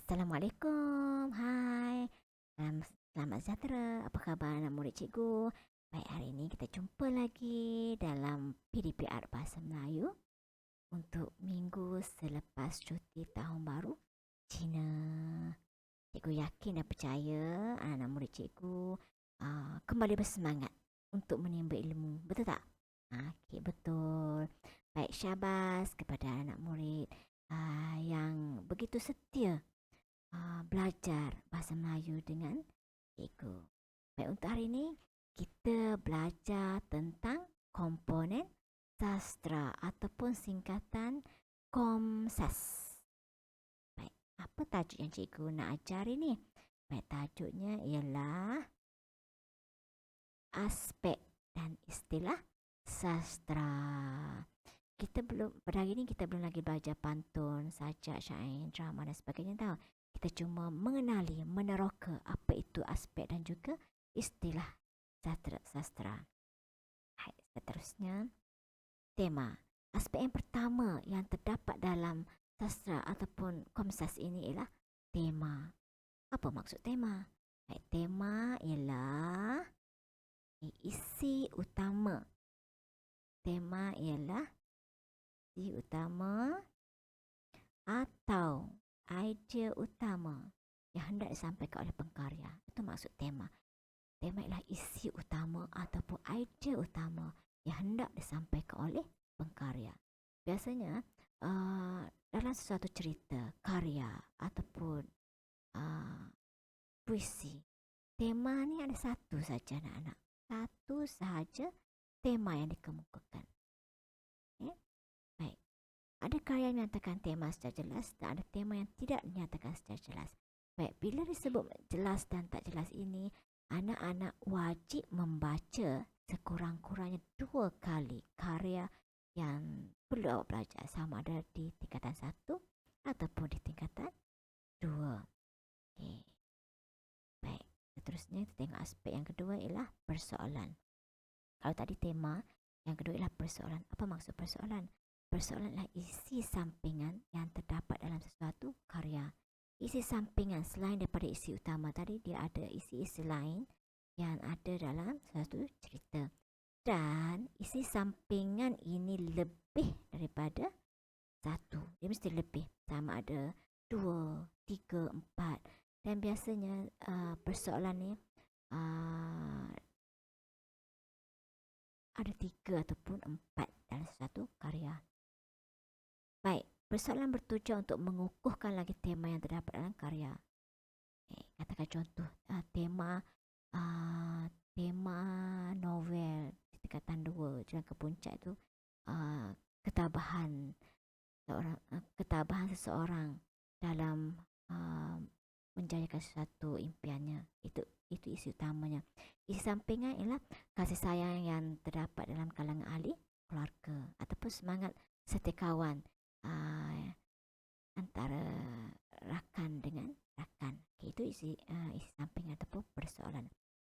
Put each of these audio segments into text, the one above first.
Assalamualaikum. Hai. Selamat sejahtera. Apa khabar anak murid cikgu? Baik, hari ini kita jumpa lagi dalam PDPR Bahasa Melayu untuk minggu selepas cuti tahun baru Cina. Cikgu yakin dan percaya anak murid cikgu kembali bersemangat untuk menimba ilmu. Betul tak? Okey, betul. Baik, syabas kepada anak murid yang begitu setia belajar bahasa Melayu dengan cikgu. Baik, untuk hari ini kita belajar tentang komponen sastra ataupun singkatan KOMSAS. Baik, apa tajuk yang cikgu nak ajar ini? Baik, tajuknya ialah aspek dan istilah sastra. Pada hari ini kita belum lagi belajar pantun, sajak, syair, drama dan sebagainya tahu. Kita cuma mengenali, meneroka apa itu aspek dan juga istilah sastra. Hai, seterusnya, tema. Aspek yang pertama yang terdapat dalam sastra ataupun KOMSAS ini ialah tema. Apa maksud tema? Hai, tema ialah isi utama. Tema ialah isi utama atau idea utama yang hendak disampaikan oleh pengkarya. Itu maksud tema. Tema ialah isi utama ataupun idea utama yang hendak disampaikan oleh pengkarya. Biasanya dalam sesuatu cerita, karya ataupun puisi, tema ni ada satu saja anak-anak. Satu sahaja tema yang dikemukakan. Baik. Ada karya yang menyatakan tema secara jelas dan ada tema yang tidak dinyatakan secara jelas. Baik, bila disebut jelas dan tak jelas ini, anak-anak wajib membaca sekurang-kurangnya 2 kali karya yang perlu awak belajar, sama ada di tingkatan 1 ataupun di tingkatan 2. Okay. Baik, seterusnya kita tengok aspek yang kedua ialah persoalan. Kalau tadi tema, yang kedua ialah persoalan. Apa maksud persoalan? Persoalan adalah isi sampingan yang terdapat dalam sesuatu karya. Isi sampingan selain daripada isi utama tadi, dia ada isi-isi lain yang ada dalam sesuatu cerita. Dan isi sampingan ini lebih daripada satu. Dia mesti lebih. Sama ada 2, 3, 4. Dan biasanya persoalan ni ada 3 ataupun 4 dalam satu karya. Baik, persoalan bertujuan untuk mengukuhkan lagi tema yang terdapat dalam karya. Katakan contoh, tema novel di tingkatan 2 Jalan ke Puncak itu, ketabahan seseorang dalam menjayakan sesuatu impiannya. Itu isi utamanya. Isi sampingan ialah kasih sayang yang terdapat dalam kalangan ahli keluarga ataupun semangat setiakawan antara rakan dengan rakan. Okay, itu isi sampingan ataupun persoalan.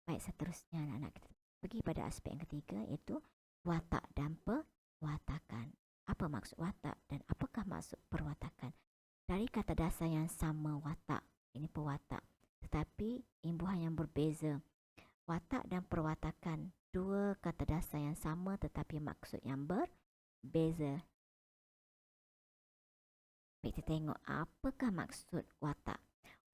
Baik, seterusnya anak-anak kita pergi pada aspek yang ketiga, iaitu watak dan perwatakan. Apa maksud watak dan apakah maksud perwatakan? Dari kata dasar yang sama, watak, ini perwatak, tetapi imbuhan yang berbeza. Watak dan perwatakan, 2 kata dasar yang sama tetapi maksud yang berbeza. Kita tengok apakah maksud watak.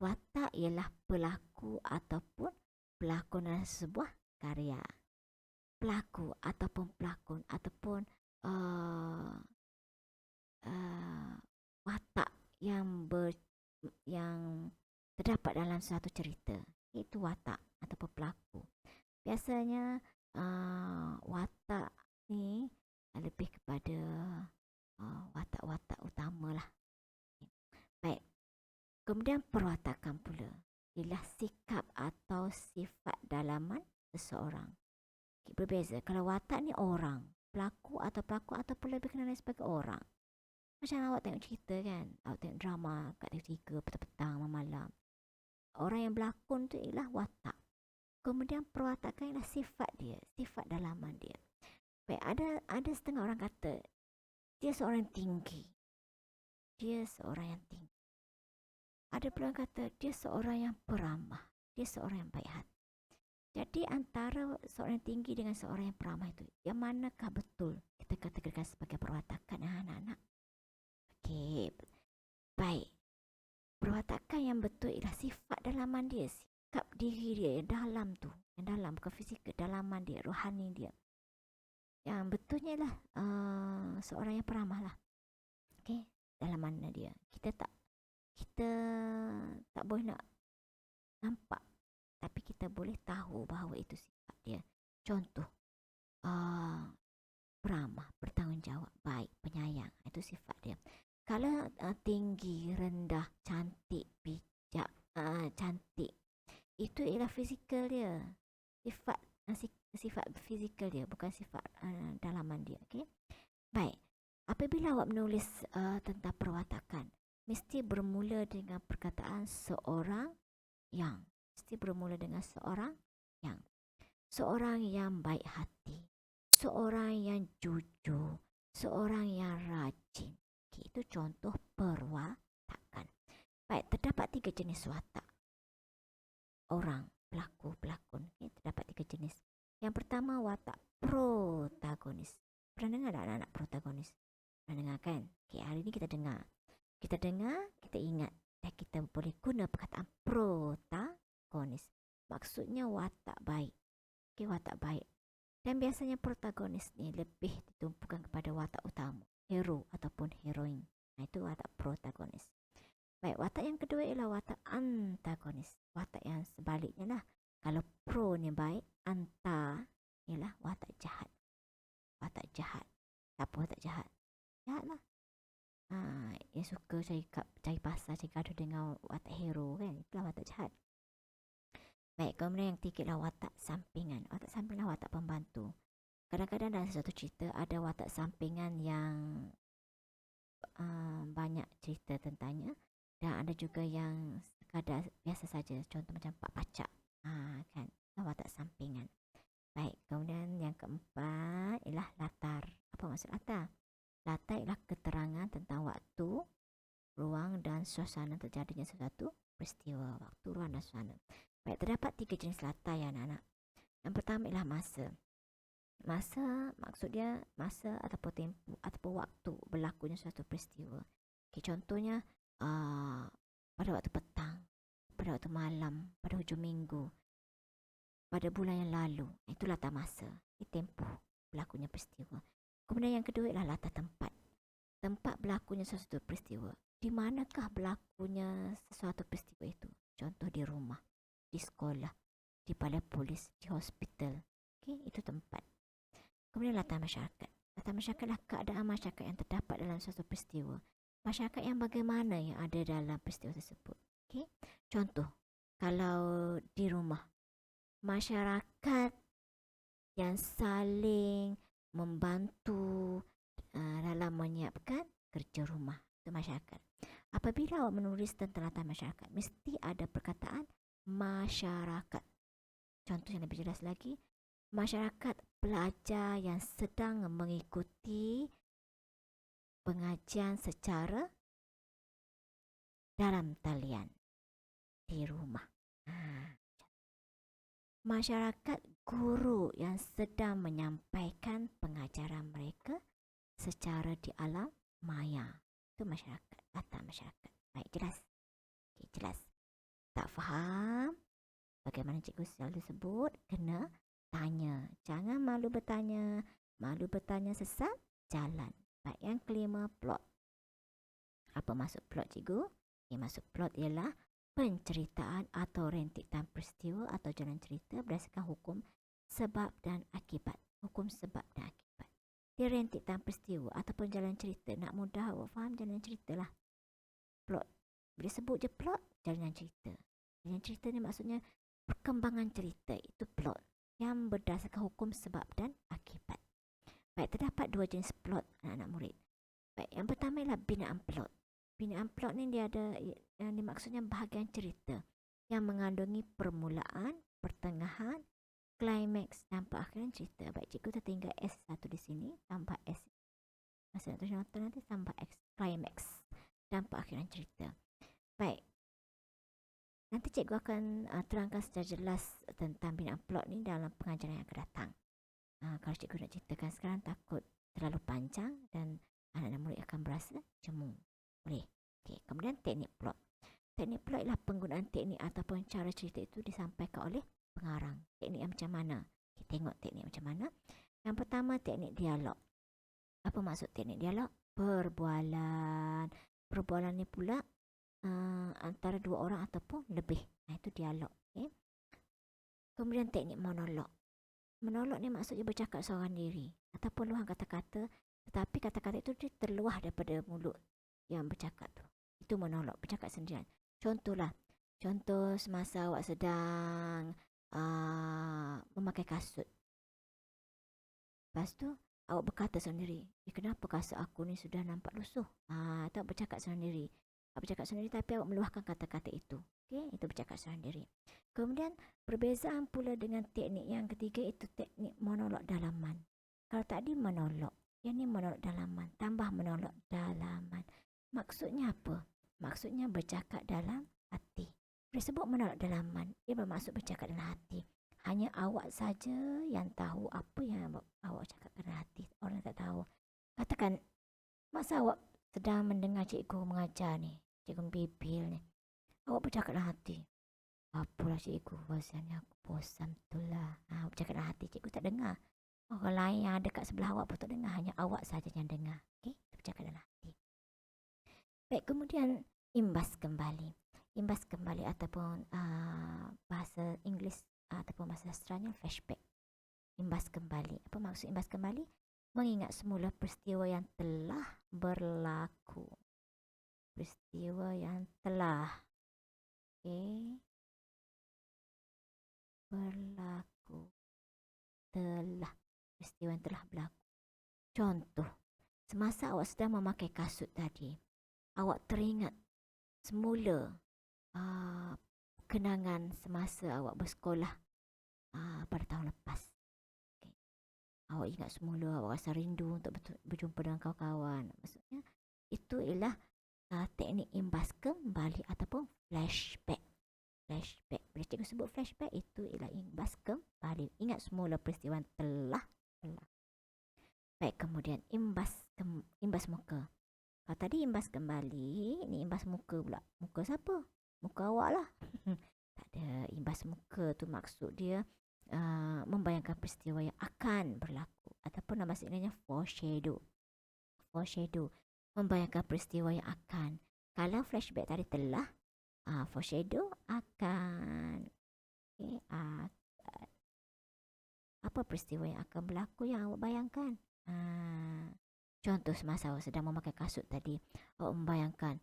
Watak ialah pelaku ataupun pelakonan sebuah karya. Pelaku ataupun pelakon ataupun watak yang terdapat dalam suatu cerita. Itu watak ataupun pelaku. Biasanya watak ni lebih kepada watak-watak utama lah. Baik. Kemudian perwatakan pula ialah sikap atau sifat dalaman seseorang. Berbeza. Kalau watak ni orang, pelaku ataupun lebih kenal sebagai orang. Macam awak tengok cerita kan, awak tengok drama kat TV3 petang-petang malam. Orang yang berlakon tu ialah watak. Kemudian perwatakan ialah sifat dia, sifat dalaman dia. Baik, ada setengah orang kata dia seorang yang tinggi. Ada pula yang kata dia seorang yang peramah, dia seorang yang baik hati. Jadi antara seorang yang tinggi dengan seorang yang peramah itu, yang manakah betul kita kategorikan sebagai perwatakan anak-anak? Okey, baik. Perwatakan yang betul ialah sifat dalaman dia, sikap diri dia yang dalam tu, yang dalam bukan fizikal, dalaman dia, rohani dia. Yang betulnya ialah seorang yang peramah lah. Okey, dalaman dia. Kita tak boleh nak nampak, tapi kita boleh tahu bahawa itu sifat dia. Contoh, peramah, bertanggungjawab, baik, penyayang. Itu sifat dia. Kalau tinggi, rendah, cantik, bijak, cantik, itu ialah fizikal dia. Sifat fizikal dia, bukan sifat dalaman dia. Okay? Baik, apabila awak menulis tentang perwatakan, mesti bermula dengan perkataan seorang yang. Mesti bermula dengan seorang yang. Seorang yang baik hati, seorang yang jujur, seorang yang rajin. Okay, itu contoh perwatakan. Baik, terdapat 3 jenis watak orang, pelakon. Okay, terdapat 3 jenis. Yang pertama, watak protagonis. Pernah dengar tak anak-anak protagonis? Pernah dengar kan? Okay, hari ni kita dengar. Kita ingat. Dan kita boleh guna perkataan protagonis. Maksudnya watak baik. Okay, watak baik. Dan biasanya protagonis ni lebih ditumpukan kepada watak utama, hero ataupun heroin. Itu watak protagonis. Baik, watak yang kedua ialah watak antagonis. Watak yang sebaliknya lah. Kalau pro ni baik, anta ialah watak jahat. Watak jahat. Siapa watak jahat? Jahat lah. Yang suka cari pasal, cari gaduh dengan watak hero kan. Itulah watak jahat. Baik, kemudian yang tiga adalah watak sampingan. Watak sampingan adalah watak pembantu. Kadang-kadang dalam sesuatu cerita ada watak sampingan yang banyak cerita tentangnya. Dan ada juga yang sekadar biasa saja. Contoh macam Pak Pacak. Kan, watak sampingan. Baik, kemudian yang keempat ialah latar. Apa maksud latar? Latar ialah keterangan tentang waktu, ruang dan suasana terjadinya sesuatu peristiwa. Waktu, ruang dan suasana. Baik, terdapat 3 jenis latar ya anak-anak. Yang pertama ialah masa. Masa maksud dia masa ataupun tempoh ataupun waktu berlakunya suatu peristiwa. Okay, contohnya pada waktu petang, pada waktu malam, pada hujung minggu, pada bulan yang lalu. Itu latar masa. Ini tempoh berlakunya peristiwa. Kemudian yang kedua ialah latar tempat. Tempat berlakunya sesuatu peristiwa. Di manakah berlakunya sesuatu peristiwa itu? Contoh di rumah, di sekolah, di balai polis, di hospital. Okay, itu tempat. Kemudian latar masyarakat. Latar masyarakat adalah keadaan masyarakat yang terdapat dalam suatu peristiwa. Masyarakat yang bagaimana yang ada dalam peristiwa tersebut. Okay? Contoh, kalau di rumah, masyarakat yang saling membantu dalam menyiapkan kerja rumah. Itu masyarakat. Apabila awak menulis tentang latar masyarakat, mesti ada perkataan masyarakat. Contoh yang lebih jelas lagi, masyarakat pelajar yang sedang mengikuti pengajian secara dalam talian di rumah. Masyarakat guru yang sedang menyampaikan pengajaran mereka secara di alam maya. Itu masyarakat, latar masyarakat. Baik, jelas? Okay, jelas. Tak faham? Bagaimana cikgu selalu sebut, kena tanya. Jangan malu bertanya. Malu bertanya sesat jalan. Baik, yang kelima, plot. Apa maksud plot, cikgu? Maksud plot ialah penceritaan atau rentitan peristiwa atau jalan cerita berdasarkan hukum sebab dan akibat. Hukum sebab dan akibat. Dia rentitan peristiwa ataupun jalan cerita. Nak mudah awak faham, jalan cerita lah. Plot. Bila sebut je plot, jalan cerita. Jalan cerita ni maksudnya perkembangan cerita. Itu plot yang berdasarkan hukum sebab dan akibat. Baik, terdapat 2 jenis plot anak-anak murid. Baik, yang pertama ialah binaan plot. Binaan plot ni dia ada yang dimaksudnya bahagian cerita yang mengandungi permulaan, pertengahan, klimaks dan perakhiran cerita. Baik, cikgu tertinggal S1 di sini, tambah S. Masa nak tulis nota nanti tambah X, klimaks dan perakhiran cerita. Baik, Nanti cikgu akan terangkan secara jelas tentang binaan plot ni dalam pengajaran yang akan datang. Kalau cikgu nak ceritakan sekarang takut terlalu panjang dan anak-anak murid akan berasa jemu. Boleh? Okay. Kemudian teknik plot. Teknik plot ialah penggunaan teknik ataupun cara cerita itu disampaikan oleh pengarang. Teknik yang macam mana? Kita tengok teknik macam mana. Yang pertama, teknik dialog. Apa maksud teknik dialog? Perbualan. Perbualan ni pula antara dua orang ataupun lebih. Itu dialog. Okay. Kemudian teknik monolog. Monolog ni maksudnya bercakap seorang diri ataupun luahan kata-kata, tetapi kata-kata itu terluah daripada mulut yang bercakap tu. Itu monolog, bercakap sendirian. Contohlah, contoh semasa awak sedang memakai kasut. Lepas tu awak berkata sendiri, kenapa kasut aku ni sudah nampak lusuh? Atau bercakap sendiri. Bercakap sendiri tapi awak meluahkan kata-kata itu. Okay, itu bercakap sendiri. Kemudian perbezaan pula dengan teknik yang ketiga itu teknik monolog dalaman. Kalau tadi monolog, yang ni monolog dalaman, tambah monolog dalaman. Maksudnya apa? Maksudnya bercakap dalam hati. Disebut monolog dalaman, ia bermaksud bercakap dalam hati. Hanya awak saja yang tahu apa yang awak cakap dalam hati. Orang tak tahu. Katakan, masa awak sedang mendengar cikgu mengajar ni, cikgu bibil ni, awak bercakap dalam hati. Apalah cikgu, rasanya aku bosan betul lah. Bercakap dalam hati, cikgu tak dengar. Orang lain yang ada kat sebelah awak pun tak dengar. Hanya awak saja yang dengar. Okay? Bercakap dalam hati. Baik, kemudian imbas kembali. Imbas kembali ataupun bahasa Inggeris ataupun bahasa Australia flashback. Imbas kembali. Apa maksud imbas kembali? Mengingat semula peristiwa yang telah berlaku. Peristiwa yang telah berlaku. Telah. Peristiwa yang telah berlaku. Contoh, semasa awak sedang memakai kasut tadi, awak teringat semula kenangan semasa awak bersekolah pada tahun lepas. Okay. Awak ingat semula, awak rasa rindu untuk berjumpa dengan kawan-kawan. Maksudnya, itu ialah teknik imbas kembali ataupun flashback. Flashback. Bila cikgu sebut flashback, itu ialah imbas kembali. Ingat semula peristiwa telah. Baik, kemudian imbas muka. Kalau tadi imbas kembali, ni imbas muka pula. Muka siapa? Muka awak lah. Tak ada. Imbas muka tu maksud dia membayangkan peristiwa yang akan berlaku. Ataupun nama bahasa foreshadow. Foreshadow. Membayangkan peristiwa yang akan. Kalau flashback tadi telah, foreshadow akan. Okay, apa peristiwa yang akan berlaku yang awak bayangkan? Contoh semasa awak sedang memakai kasut tadi, awak membayangkan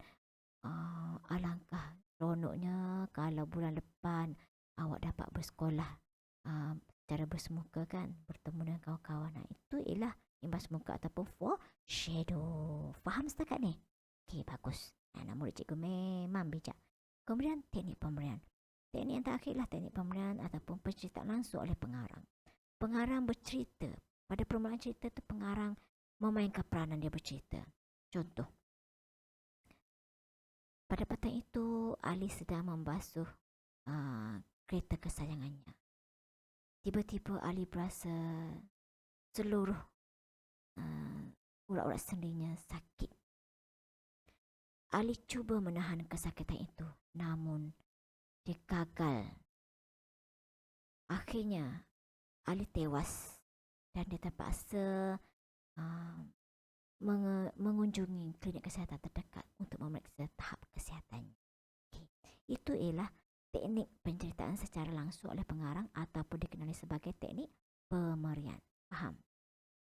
alangkah seronoknya kalau bulan depan awak dapat bersekolah secara bersemuka kan, bertemu dengan kawan-kawan. Itu ialah imbas muka ataupun foreshadow. Faham setakat ni? Okey, bagus. Anak murid cikgu memang bijak. Kemudian teknik pemberian. Teknik yang terakhirlah teknik pemberian ataupun penceritaan langsung oleh pengarang. Pengarang bercerita. Pada permulaan cerita tu pengarang memainkan peranan dia bercerita. Contoh. Pada petang itu, Ali sedang membasuh kereta kesayangannya. Tiba-tiba Ali berasa seluruh urat-urat sendinya sakit. Ali cuba menahan kesakitan itu, namun dia gagal. Akhirnya, Ali tewas dan dia terpaksa mengunjungi klinik kesihatan terdekat untuk memeriksa tahap kesihatan. Okay. Itu ialah teknik penceritaan secara langsung oleh pengarang ataupun dikenali sebagai teknik pemberian. Faham?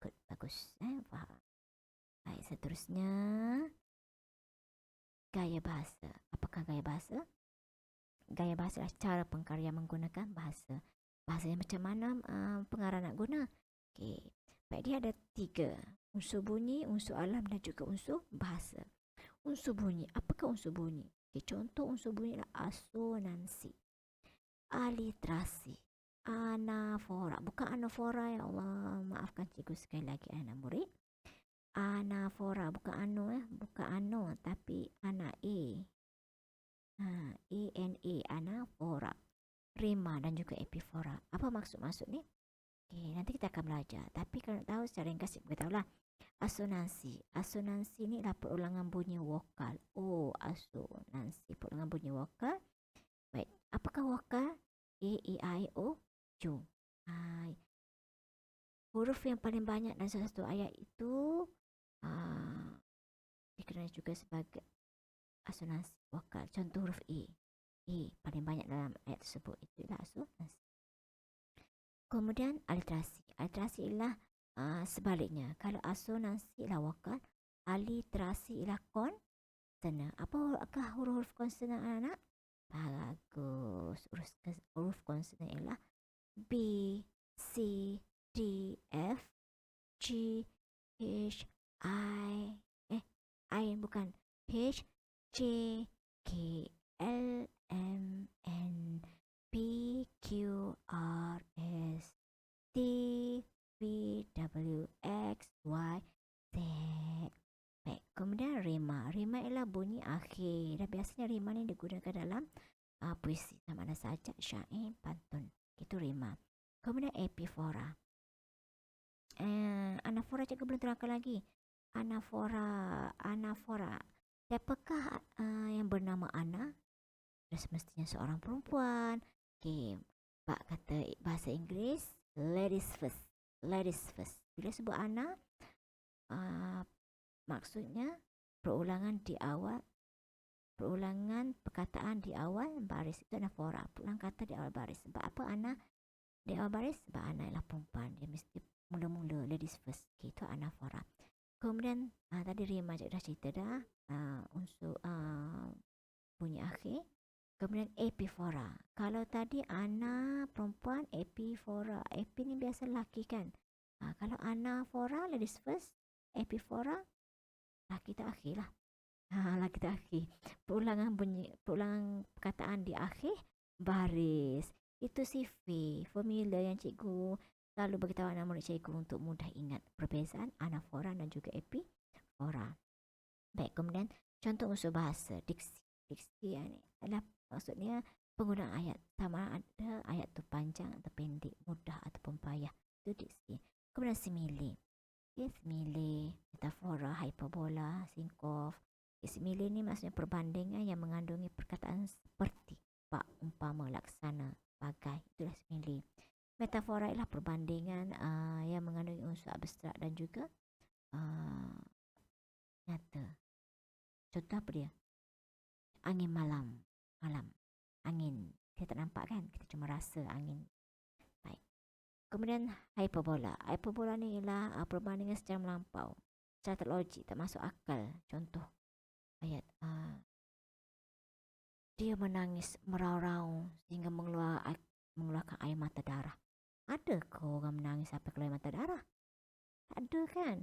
Good, bagus. Faham. Baik, seterusnya gaya bahasa. Apakah gaya bahasa? Gaya bahasa adalah cara pengkarya menggunakan bahasa. Bahasanya macam mana pengarang nak guna? Okay. Baik, dia ada 3. Unsur bunyi, unsur alam dan juga unsur bahasa. Unsur bunyi. Apakah unsur bunyi? Okay, contoh unsur bunyi adalah asonansi, aliterasi, anafora. Bukan anafora, ya Allah. Maafkan cikgu sekali lagi anak murid. Anafora, bukan bukan tapi ana A. A-N-A, ana juga epifora. Apa maksud-maksud ni? Okay, nanti kita akan belajar. Tapi kalau nak tahu secara ringkas, beritahulah. Asonansi. Asonansi ni adalah perulangan bunyi vokal. Oh, asonansi. Perulangan bunyi vokal. Baik, apakah vokal? A, E, I, O, U. Huruf yang paling banyak dalam satu ayat itu dikenali juga sebagai asonansi vokal. Contoh huruf A. A paling banyak dalam ayat tersebut. Itulah asonansi. Kemudian aliterasi. Aliterasi ialah sebaliknya. Kalau asonansi ialah vokal, aliterasi ialah konsonan. Apakah huruf konsonan anak? Bagus. Huruf konsonan ialah B, C, D, F, G, H, I bukan, H, J, K, L, M, N, P, Q, R, S, T, V, W, X, Y, Z. Baik, kemudian rima. Rima ialah bunyi akhir. Dan biasanya rima ni digunakan dalam puisi sama ada sajak, syair, pantun. Itu rima. Kemudian epifora. Anafora cikgu belum terangkan lagi. Anafora. Siapakah yang bernama Ana? Sudah semestinya seorang perempuan. Okay. Pak kata bahasa Inggeris, ladies first. Ladies first. Bila sebut Ana, maksudnya perulangan perkataan di awal baris itu anafora. Perulangan kata di awal baris. Sebab apa Ana di awal baris? Sebab Ana ialah perempuan. Dia mesti mula-mula ladies first. Okay, itu anafora. Kemudian tadi rima dah cerita dah. Unsur bunyi akhir. Kemudian epifora. Kalau tadi Ana perempuan, epifora. Epi ni biasa lelaki kan. Kalau anafora ladies first, epifora lelaki tak akhir lah. Lelaki tak akhir. Perulangan perkataan di akhir baris. Itu formula yang cikgu selalu beritahu anak murid cikgu untuk mudah ingat perbezaan anafora dan juga epifora. Baik, kemudian contoh unsur bahasa, diksi. Diksi ni adalah maksudnya penggunaan ayat. Sama ada ayat tu panjang atau pendek, mudah ataupun payah. Itu diksi. Kemudian simile. Okay, simile, metafora, hyperbola, sinkof. Okay, simile ni maksudnya perbandingan yang mengandungi perkataan seperti, pak, umpama, laksana, bagai. Itulah simile. Metafora ialah perbandingan yang mengandungi unsur abstrak dan juga nyata. Contoh apa dia? Angin malam. Angin. Kita tak nampak kan? Kita cuma rasa angin. Baik. Kemudian hyperbola. Hyperbola ni ialah perbandingan secara melampau. Secara tak logik, tak masuk akal. Contoh ayat. Dia menangis merau-rau sehingga mengeluarkan air mata darah. Ada ke orang menangis sampai keluar mata darah? Tak ada kan?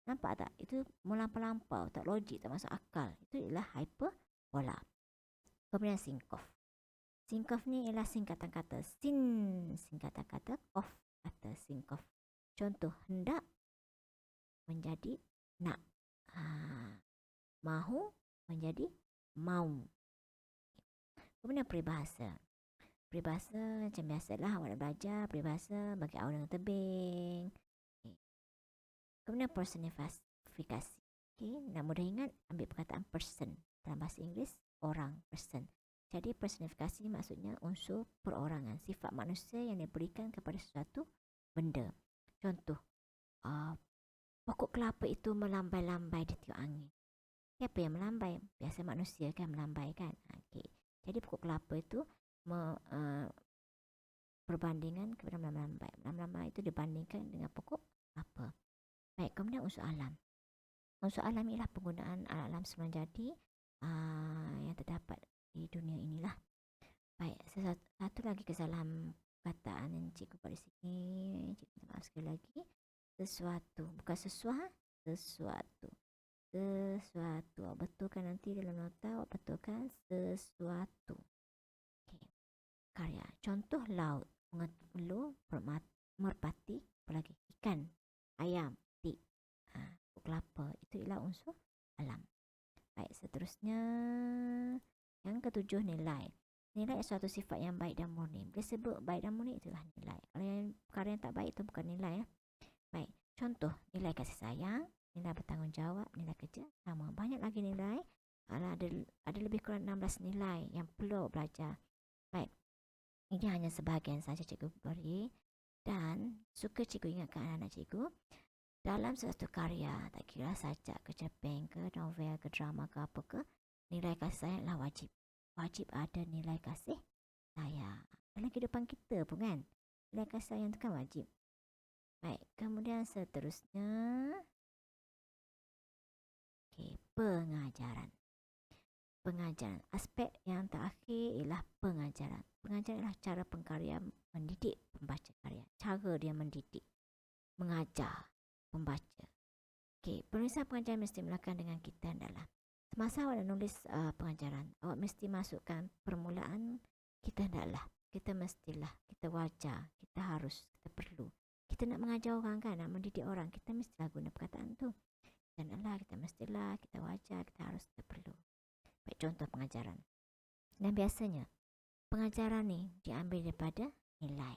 Nampak tak? Itu melampau-lampau, tak logik, tak masuk akal. Itu ialah hyperbola. Kemudian sinkof. Sinkof ni ialah singkatan kata. Singkatan kata, kof kata sinkof. Contoh, hendak menjadi nak. Mahu menjadi mau. Kemudian peribahasa. Peribahasa macam biasalah awak nak belajar peribahasa bagi awak dengan tebing. Kemudian personifikasi. Okay, nak mudah ingat, ambil perkataan person. Dalam bahasa Inggeris, orang, person. Jadi personifikasi maksudnya unsur perorangan. Sifat manusia yang diberikan kepada sesuatu benda. Contoh, pokok kelapa itu melambai-lambai di tiup angin. Siapa yang melambai? Biasa manusia kan melambai kan. Okay. Jadi pokok kelapa itu perbandingan kepada melambai. Melambai itu dibandingkan dengan pokok kelapa. Baik, kemudian unsur alam. Unsur alam ialah penggunaan alam semula jadi yang terdapat di dunia inilah. Baik, satu lagi kesalahan perkataan yang cikgu buat di sini. Cikgu minta maaf sekali lagi. Sesuatu, bukan sesuatu. Sesuatu. Awak betulkan nanti dalam nota, awak betulkan sesuatu. Okay. Karya. Contoh laut, mengeluh, merpati, apalagi ikan, ayam, tik, kelapa. Itu ialah unsur alam. Baik, seterusnya yang ketujuh, nilai. nilai suatu sifat yang baik dan murni. Bila sebut baik dan murni, itulah nilai. Kalau yang perkara yang tak baik itu bukan nilai ya. Baik, contoh nilai kasih sayang, nilai bertanggungjawab, nilai kerja, sama. Banyak lagi nilai. Ada lebih kurang 16 nilai yang perlu belajar. Baik, ini hanya sebahagian saja cikgu beri. Dan suka cikgu ingatkan anak-anak cikgu, dalam suatu karya, tak kira sajak ke cerpen ke, novel ke, drama ke apa ke, nilai kasih sayang adalah wajib. Wajib ada nilai kasih sayang. Dalam kehidupan kita pun kan, nilai kasih sayang itu kan wajib. Baik, kemudian seterusnya, pengajaran. Pengajaran. Aspek yang terakhir ialah pengajaran. Pengajaran adalah cara pengkarya mendidik pembaca karya. Cara dia mendidik, mengajar pembaca. Penulisan pengajaran mesti mulakan dengan kita adalah semasa awak nak nulis pengajaran, awak mesti masukkan permulaan kita adalah. Kita mestilah, kita wajar, kita harus, kita perlu. Kita nak mengajar orang kan, nak mendidik orang, kita mestilah guna perkataan tu. Kita naklah, kita mestilah, kita wajar, kita harus, kita perlu. Baik, contoh pengajaran. Dan biasanya pengajaran ni diambil daripada nilai.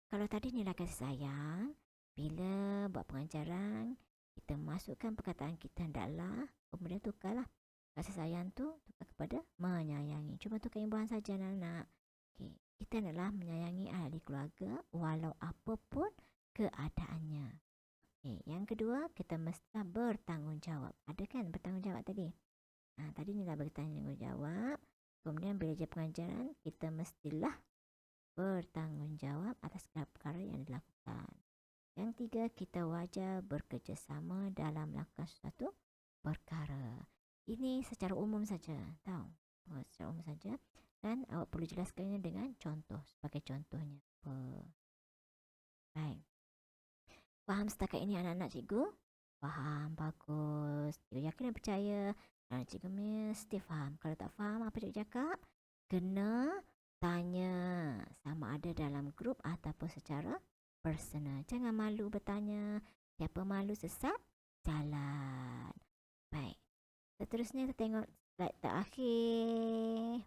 Kalau tadi nilai kasih sayang, bila buat pengajaran, kita masukkan perkataan kita hendaklah, kemudian tukarlah kasih sayang tu tukar kepada menyayangi. Cuma tukar imbuhan saja anak-anak. Kita hendaklah menyayangi ahli keluarga walau apapun keadaannya. Yang kedua, kita mesti bertanggungjawab. Ada kan bertanggungjawab tadi? Tadi nilai bertanggungjawab. Kemudian bila je pengajaran, kita mestilah bertanggungjawab atas segala perkara yang dilakukan. Yang tiga, kita wajar bekerjasama dalam melakukan sesuatu perkara. Ini secara umum saja, tahu? Secara umum saja. Dan awak perlu jelaskannya dengan contoh. Sebagai contohnya apa? Baik. Faham setakat ini anak-anak cikgu? Faham, bagus. Cikgu yakin dan percaya anak cikgu mesti faham. Kalau tak faham apa cikgu cakap, kena tanya. Sama ada dalam grup ataupun secara personal. Jangan malu bertanya. Siapa malu sesat jalan. Baik. Seterusnya kita tengok slide terakhir.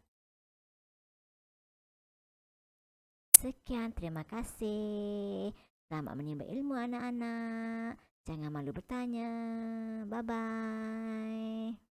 Sekian, terima kasih. Selamat menimba ilmu anak-anak. Jangan malu bertanya. Bye-bye.